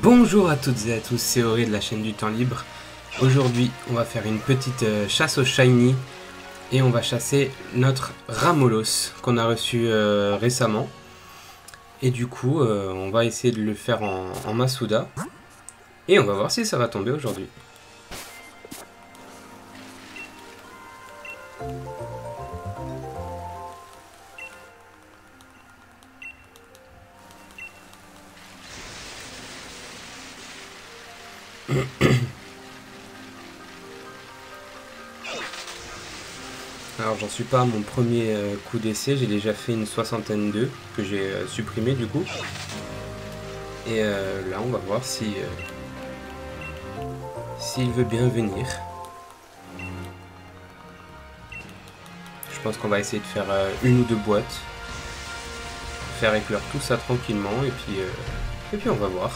Bonjour à toutes et à tous, c'est Auré de la chaîne du temps libre. Aujourd'hui, on va faire une petite chasse au shiny et on va chasser notre Ramolos qu'on a reçu récemment. Et du coup, on va essayer de le faire en Masuda et on va voir si ça va tomber aujourd'hui. Alors j'en suis pas à mon premier coup d'essai, j'ai déjà fait une 62 que j'ai supprimé du coup. Et là on va voir si s'il veut bien venir. Je pense qu'on va essayer de faire une ou deux boîtes. Faire éclore tout ça tranquillement et puis on va voir.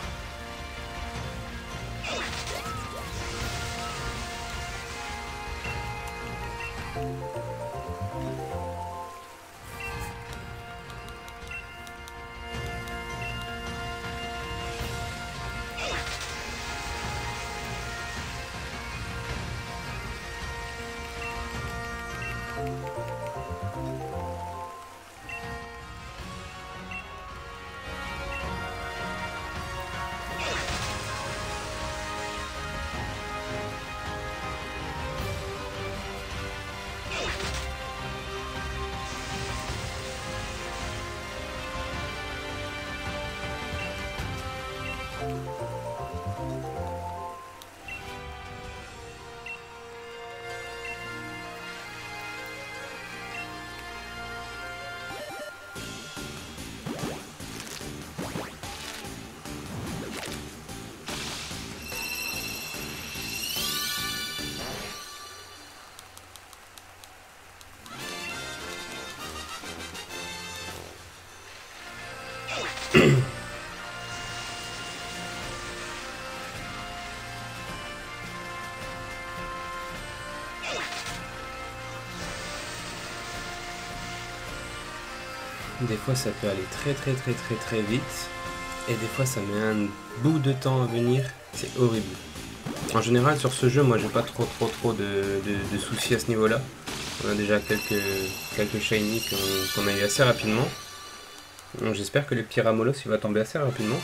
Des fois ça peut aller très vite et des fois ça met un bout de temps à venir, c'est horrible. En général sur ce jeu moi j'ai pas trop de soucis à ce niveau là. On a déjà quelques shiny qu'on a eu assez rapidement. Donc j'espère que le petit Ramolos il va tomber assez rapidement.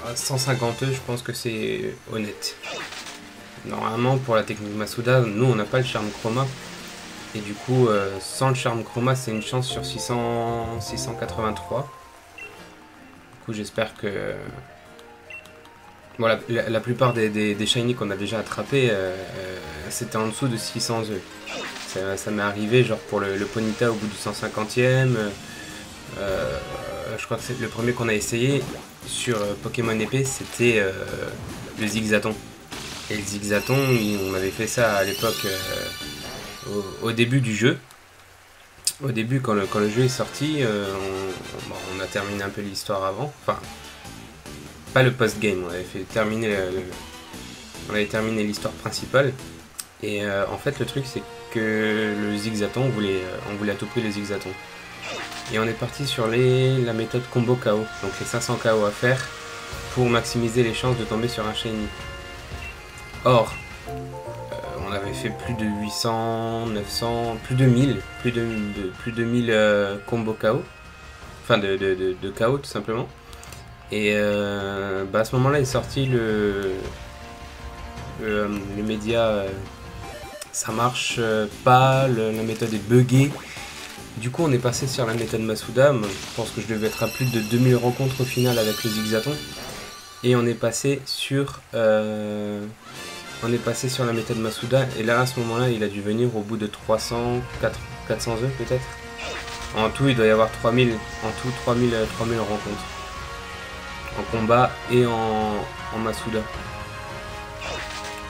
Alors, à 150 je pense que c'est honnête. Normalement pour la technique Masuda, nous on n'a pas le charme chroma. Et du coup, sans le charme chroma, c'est une chance sur 683. Du coup, j'espère que... Voilà, la plupart des shiny qu'on a déjà attrapés, c'était en dessous de 600 œufs. Ça m'est arrivé, genre pour le Ponyta au bout du 150e. Je crois que c'est le premier qu'on a essayé sur Pokémon épée, c'était le Zigzaton. Et le Zigzaton, on avait fait ça à l'époque... au début du jeu. Au début, quand le jeu est sorti, on a terminé un peu l'histoire avant. Enfin, pas le post-game, on avait terminé l'histoire principale. Et en fait, le truc, c'est que le Zigzaton, on voulait à tout prix le Zigzaton. Et on est parti sur la méthode combo KO, donc les 500 KO à faire pour maximiser les chances de tomber sur un shiny. Or, on avait fait plus de 800, 900, plus de 1000, plus de 1000 combos KO. Enfin de KO tout simplement. Et à ce moment-là est sorti le média ça marche pas, la méthode est buggée. Du coup on est passé sur la méthode Masuda. Moi, je pense que je devais être à plus de 2000 rencontres au final avec le Zigzaton. Et on est passé sur... la méthode Masuda et là à ce moment là il a dû venir au bout de 300, 400 œufs peut-être. En tout il doit y avoir 3000 rencontres. En combat et en Masuda.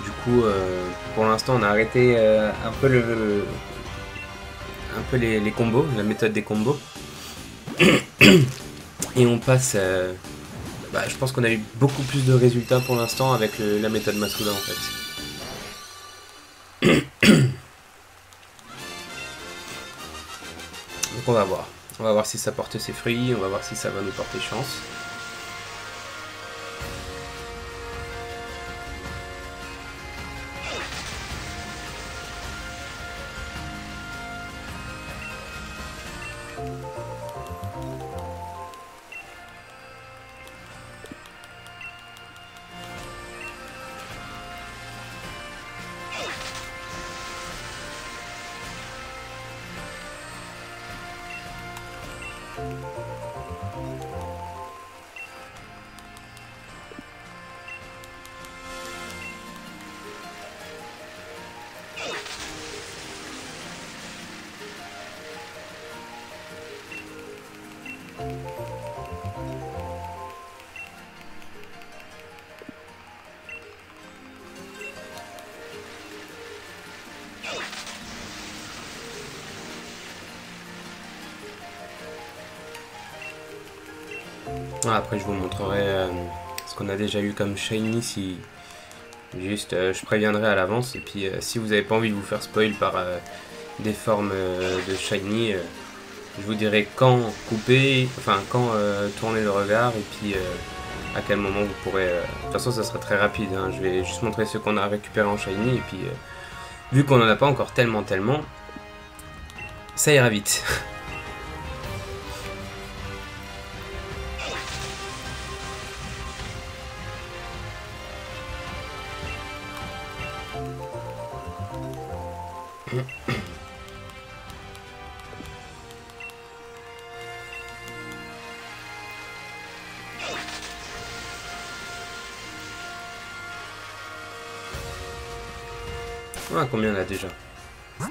Du coup pour l'instant on a arrêté un peu les combos, la méthode des combos. Et on passe... je pense qu'on a eu beaucoup plus de résultats pour l'instant avec la méthode Masuda en fait. Donc on va voir. On va voir si ça porte ses fruits, on va voir si ça va nous porter chance. Après, je vous montrerai ce qu'on a déjà eu comme shiny, si juste je préviendrai à l'avance. Et puis, si vous n'avez pas envie de vous faire spoil par des formes de shiny, je vous dirai quand couper, enfin quand tourner le regard, et puis à quel moment vous pourrez. De toute façon, ça sera très rapide. Hein. Je vais juste montrer ce qu'on a récupéré en shiny, et puis vu qu'on n'en a pas encore tellement, ça ira vite. Ah, combien on a déjà? On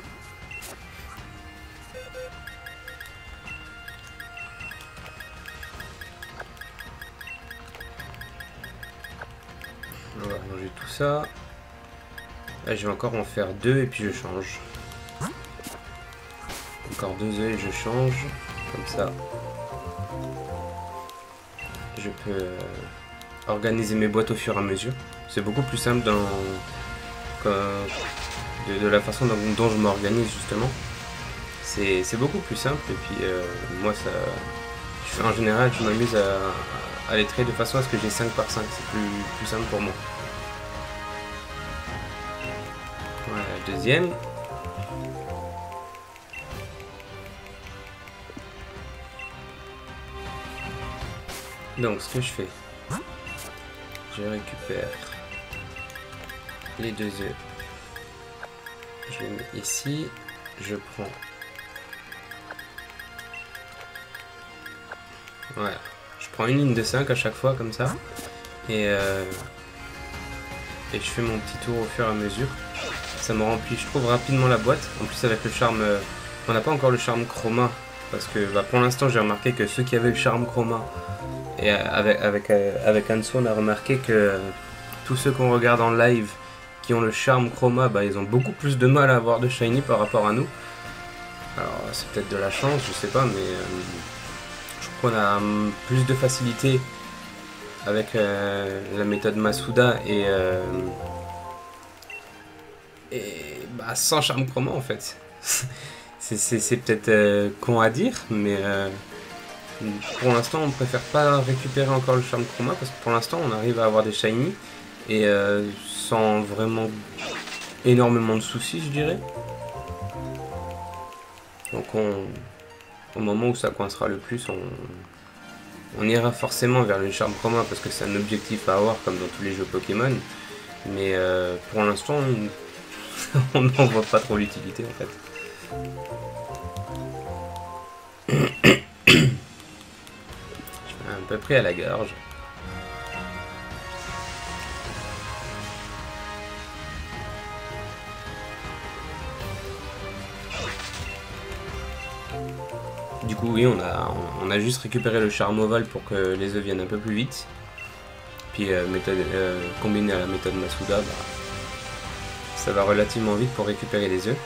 va ranger tout ça. Là, je vais encore en faire 2 et puis je change. Encore 2 œufs et je change. Comme ça. Je peux organiser mes boîtes au fur et à mesure. C'est beaucoup plus simple de la façon dont je m'organise justement. C'est beaucoup plus simple et puis moi ça, en général je m'amuse à les traiter de façon à ce que j'ai 5 par 5, c'est plus simple pour moi. Voilà, deuxième. Donc ce que je fais, je récupère les 2 œufs. Je les mets ici, je prends. Voilà, je prends une ligne de 5 à chaque fois comme ça. Et je fais mon petit tour au fur et à mesure. Ça me remplit, je trouve, rapidement la boîte. En plus avec le charme, on n'a pas encore le charme chroma. Parce que pour l'instant j'ai remarqué que ceux qui avaient le charme chroma, et avec Anso on a remarqué que tous ceux qu'on regarde en live qui ont le charme chroma, ils ont beaucoup plus de mal à avoir de shiny par rapport à nous. Alors c'est peut-être de la chance, je sais pas, mais je trouve qu'on a plus de facilité avec la méthode Masuda et sans charme chroma en fait. C'est peut-être con à dire, mais pour l'instant on préfère pas récupérer encore le charme chroma parce que pour l'instant on arrive à avoir des shiny et sans vraiment énormément de soucis, je dirais. Donc au moment où ça coincera le plus, on ira forcément vers le charme chroma parce que c'est un objectif à avoir comme dans tous les jeux Pokémon. Mais pour l'instant, on n'en voit pas trop l'utilité en fait. Je suis à peu près à la gorge. Du coup oui, on a juste récupéré le charme ovale pour que les œufs viennent un peu plus vite. Puis combiné à la méthode Masuda, ça va relativement vite pour récupérer les œufs.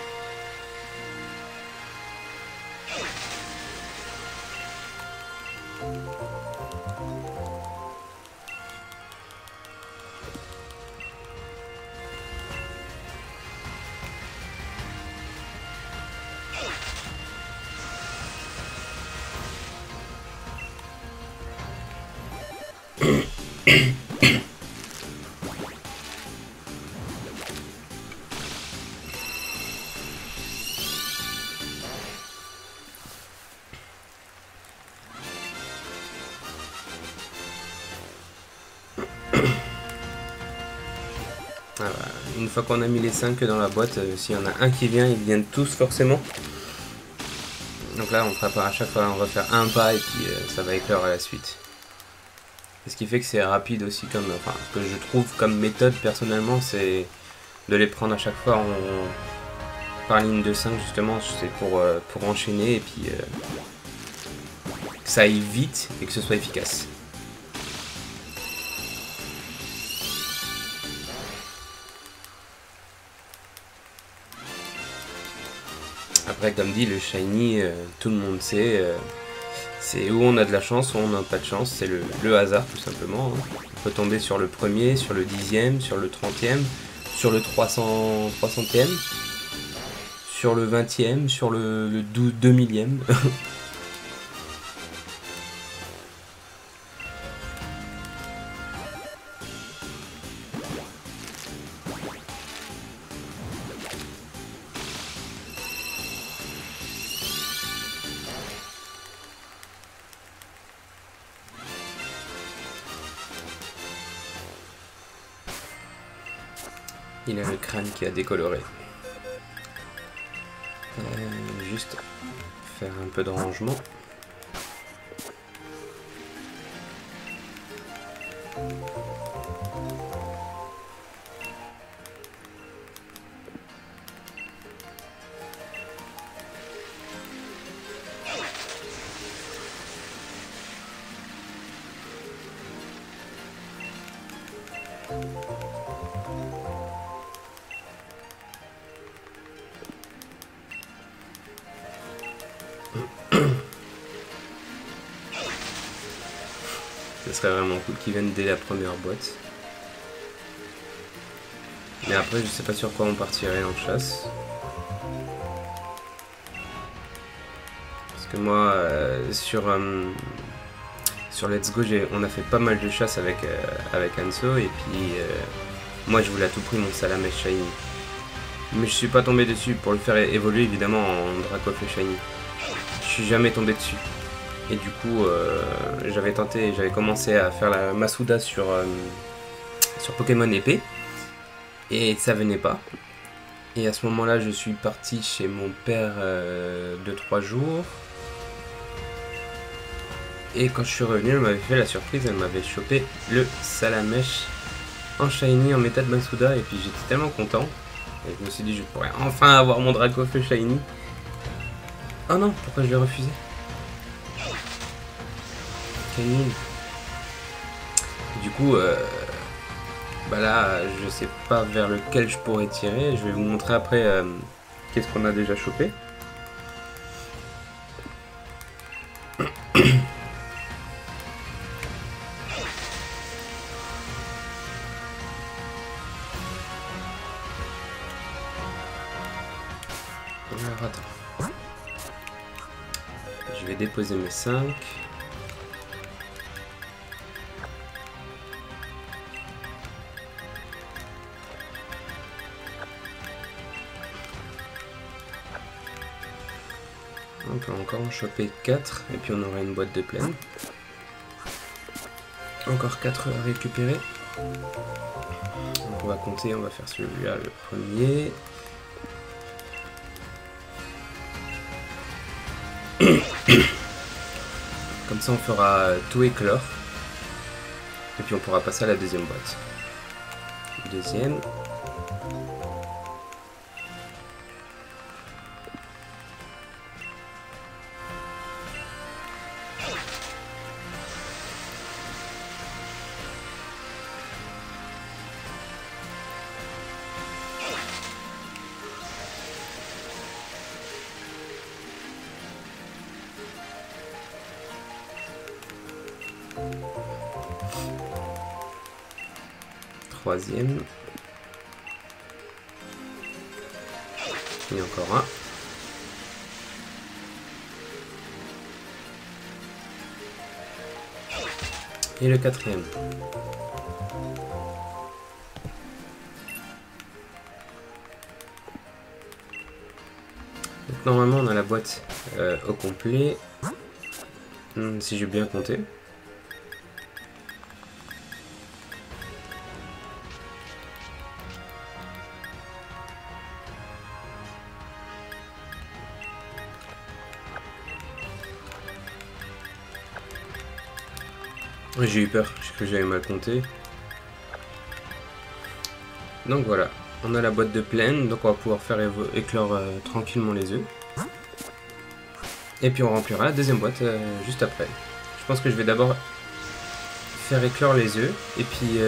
Voilà. Une fois qu'on a mis les 5 dans la boîte, s'il y en a un qui vient, ils viennent tous forcément. Donc là on prépare à chaque fois, on va faire un pas et puis ça va éclore à la suite. Et ce qui fait que c'est rapide aussi, comme, enfin, que je trouve comme méthode personnellement, c'est de les prendre à chaque fois par ligne de 5 justement, c'est pour enchaîner et puis que ça aille vite et que ce soit efficace. Après, comme dit, le shiny, tout le monde sait, c'est où on a de la chance, où on n'a pas de chance, c'est le hasard tout simplement. Hein. On peut tomber sur le premier, sur le 10e, sur le 30e, sur le 300e, sur le 20e, sur le 2000e. Il a le crâne qui a décoloré. Juste faire un peu de rangement. Ce serait vraiment cool qu'ils viennent dès la première boîte. Mais après, je sais pas sur quoi on partirait en chasse. Parce que moi, sur Let's Go, on a fait pas mal de chasse avec Hanso. Et puis, moi, je voulais à tout prix mon Salamèche Shiny. Mais je suis pas tombé dessus pour le faire évoluer, évidemment, en Dracofeu Shiny. Je suis jamais tombé dessus. Et du coup, j'avais commencé à faire la Masuda sur Pokémon épée. Et ça venait pas. Et à ce moment-là, je suis parti chez mon père 2-3 jours. Et quand je suis revenu, elle m'avait fait la surprise, elle m'avait chopé le Salamèche en Shiny, en métal Masuda. Et puis j'étais tellement content. Et je me suis dit, je pourrais enfin avoir mon Dracofeu Shiny. Oh non, pourquoi je l'ai refusé? Canine. Du coup, bah là, je sais pas vers lequel je pourrais tirer. Je vais vous montrer après qu'est-ce qu'on a déjà chopé. Alors attends. Je vais déposer mes 5. On peut encore en choper 4 et puis on aura une boîte de pleine. Encore 4 à récupérer. Donc on va compter, on va faire celui-là le premier. Comme ça on fera tout éclore. Et puis on pourra passer à la deuxième boîte. Deuxième. Troisième. Et encore un. Et le quatrième. Donc, normalement on a la boîte au complet. Si j'ai bien compté. J'ai eu peur, je sais que j'avais mal compté. Donc voilà, on a la boîte de plaine, donc on va pouvoir faire éclore tranquillement les œufs. Et puis on remplira la deuxième boîte juste après. Je pense que je vais d'abord faire éclore les œufs et puis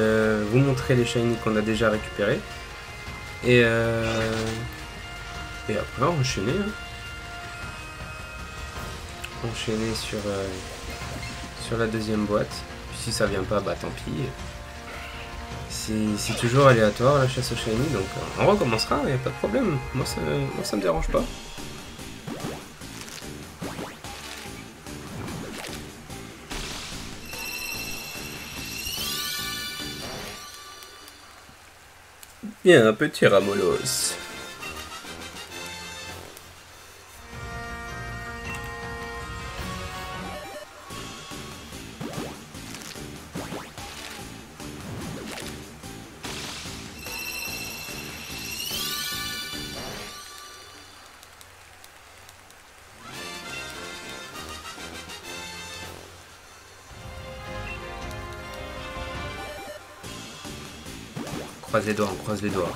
vous montrer les shiny qu'on a déjà récupérés. Et après enchaîner. Hein. Enchaîner sur la deuxième boîte. Puis si ça vient pas, bah tant pis. C'est toujours aléatoire la chasse au shiny, donc on recommencera, y a pas de problème. Moi ça me dérange pas. Bien, un petit Ramolos. Croise les doigts, on croise les doigts.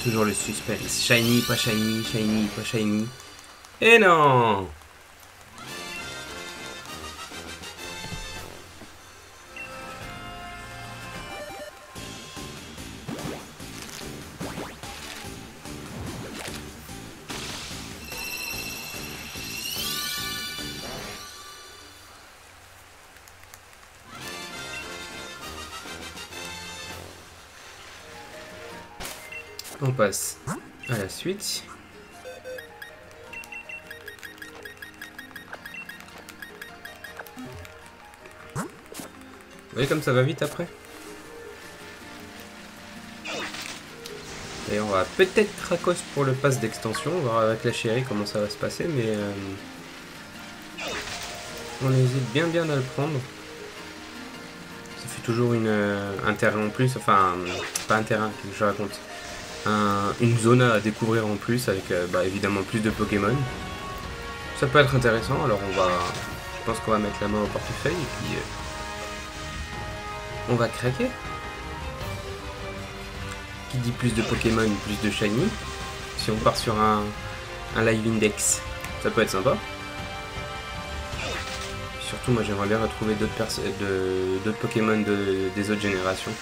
Toujours le suspense. Shiny, pas shiny, shiny, pas shiny. Et non! On passe à la suite. Vous voyez comme ça va vite après? Et on va peut-être Krakos pour le pass d'extension. On va voir avec la chérie comment ça va se passer, mais on hésite bien à le prendre. Ça fait toujours un terrain en plus, enfin pas un terrain, que je raconte. Une zone à découvrir en plus avec évidemment plus de Pokémon. Ça peut être intéressant, alors je pense qu'on va mettre la main au portefeuille et puis on va craquer. Qui dit plus de Pokémon, plus de Shiny. Si on part sur un live index, ça peut être sympa. Surtout moi j'aimerais bien retrouver d'autres Pokémon des autres générations.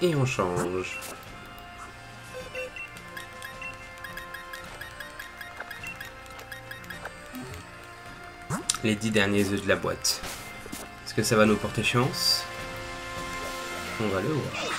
Et on change. les 10 derniers œufs de la boîte. Est-ce que ça va nous porter chance? On va le voir.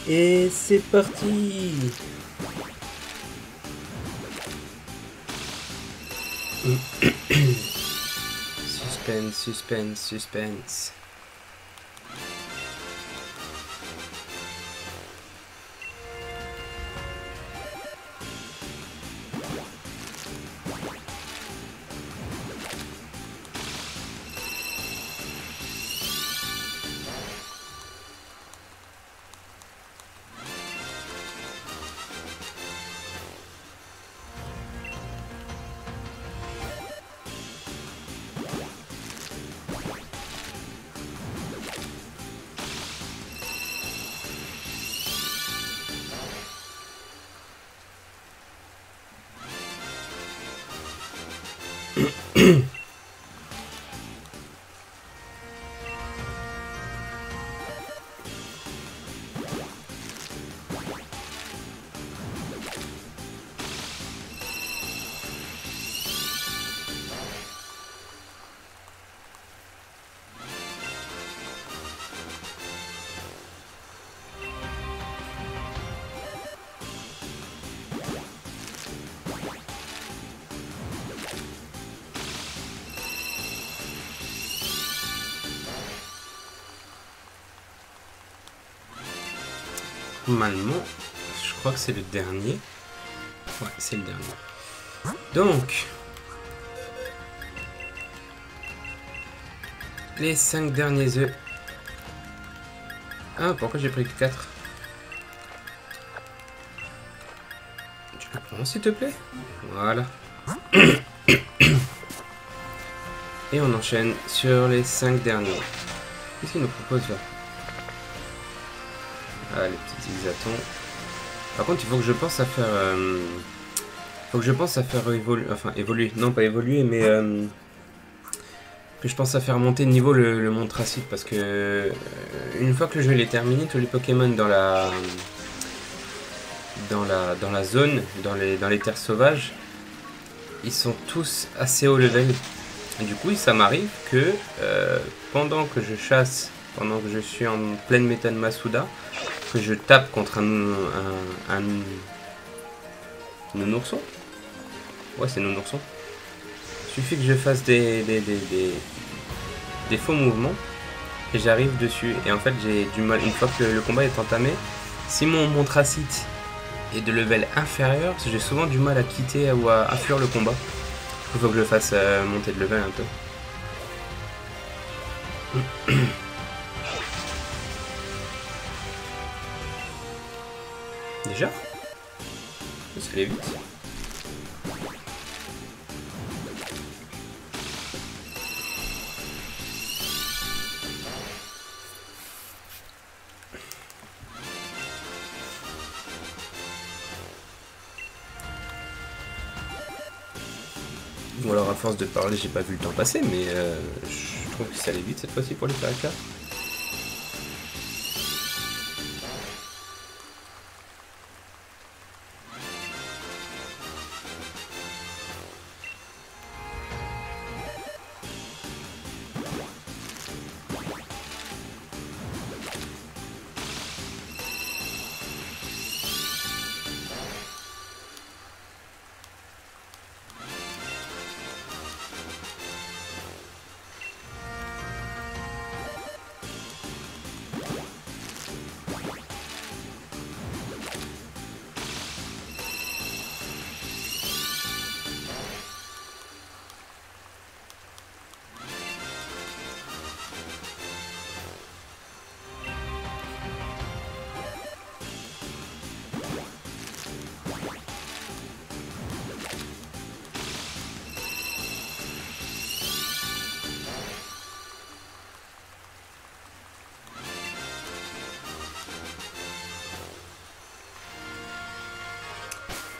Et c'est parti. Suspense, suspense, suspense. Normalement, je crois que c'est le dernier. Ouais, c'est le dernier. Donc, les 5 derniers œufs. Ah, pourquoi j'ai pris que 4? Tu le prends, s'il te plaît? Voilà. Et on enchaîne sur les 5 derniers. Qu'est-ce qu'il nous propose là? Ah, les petits zigzatons. Par contre, il faut que je pense à faire... faut que je pense à faire évoluer... Enfin, évoluer. Non, pas évoluer, mais... que je pense à faire monter de niveau le montracite. Parce que... une fois que le jeu est terminé, tous les Pokémon dans la... Dans la zone, dans les terres sauvages, ils sont tous assez haut level. Et du coup, ça m'arrive que... pendant que je chasse, pendant que je suis en pleine méta de Masuda, que je tape contre un nounourson. Ouais, c'est nounourson. Il suffit que je fasse des faux mouvements et j'arrive dessus. Et en fait, j'ai du mal, une fois que le combat est entamé, si mon montracite est de level inférieur, j'ai souvent du mal à quitter ou à fuir le combat. Il faut que je le fasse monter de level un peu. Déjà? Ça allait vite. Bon alors à force de parler, j'ai pas vu le temps passer, mais je trouve que ça allait vite cette fois-ci pour les caractères.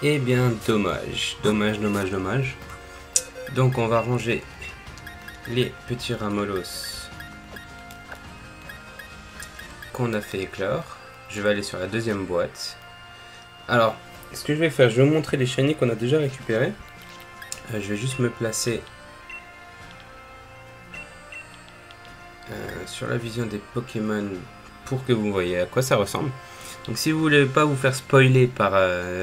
Eh bien, dommage. Donc on va ranger les petits ramolos qu'on a fait éclore. Je vais aller sur la deuxième boîte. Alors, ce que je vais faire, je vais vous montrer les shiny qu'on a déjà récupérés. Je vais juste me placer sur la vision des Pokémon pour que vous voyez à quoi ça ressemble. Donc si vous voulez pas vous faire spoiler par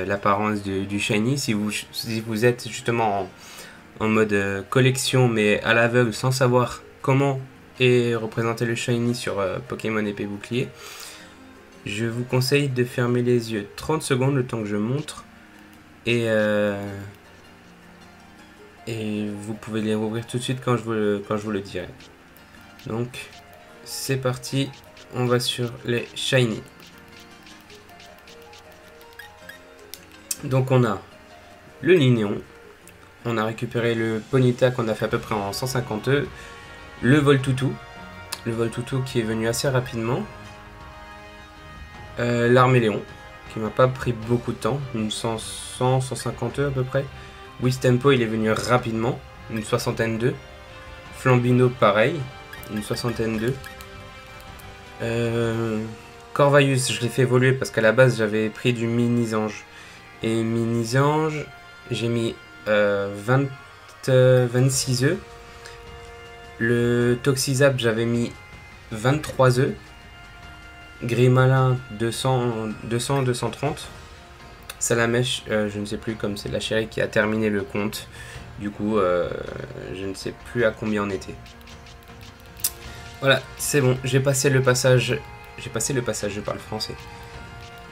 l'apparence du shiny, si vous êtes justement en mode collection mais à l'aveugle sans savoir comment est représenté le shiny sur Pokémon épée bouclier, je vous conseille de fermer les yeux 30 secondes le temps que je montre et vous pouvez les rouvrir tout de suite quand je vous le dirai. Donc c'est parti, on va sur les shiny. Donc on a le Linéon, on a récupéré le Ponyta qu'on a fait à peu près en 150 E, le Voltoutou qui est venu assez rapidement, l'Arméléon qui m'a pas pris beaucoup de temps, une 150 E à peu près, Wistempo il est venu rapidement, une soixantaine d'E, Flambino pareil, une soixantaine d'E, Corvaius je l'ai fait évoluer parce qu'à la base j'avais pris du Minisange. Et Minisange, j'ai mis 26 œufs. Le Toxizap, j'avais mis 23 œufs. Grimalin, 230. Salamèche, je ne sais plus, comme c'est la chérie qui a terminé le compte. Du coup, je ne sais plus à combien on était. Voilà, c'est bon, j'ai passé le passage. Je parle français.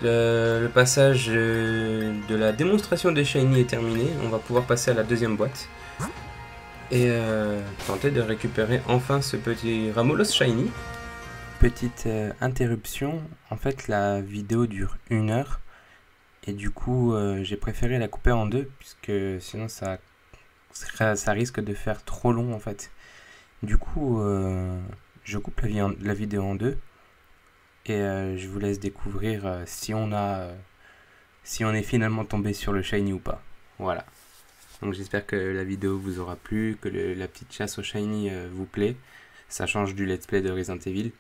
Le passage de la démonstration des shiny est terminé. On va pouvoir passer à la deuxième boîte et tenter de récupérer enfin ce petit Ramolos shiny. Petite interruption, en fait la vidéo dure 1 heure et du coup j'ai préféré la couper en deux puisque sinon ça risque de faire trop long en fait. Du coup je coupe la vidéo en deux. Et je vous laisse découvrir si on est finalement tombé sur le shiny ou pas. Voilà. Donc j'espère que la vidéo vous aura plu, que la petite chasse au shiny vous plaît. Ça change du let's play de Resident Evil.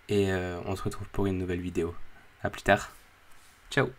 Et on se retrouve pour une nouvelle vidéo. A plus tard. Ciao.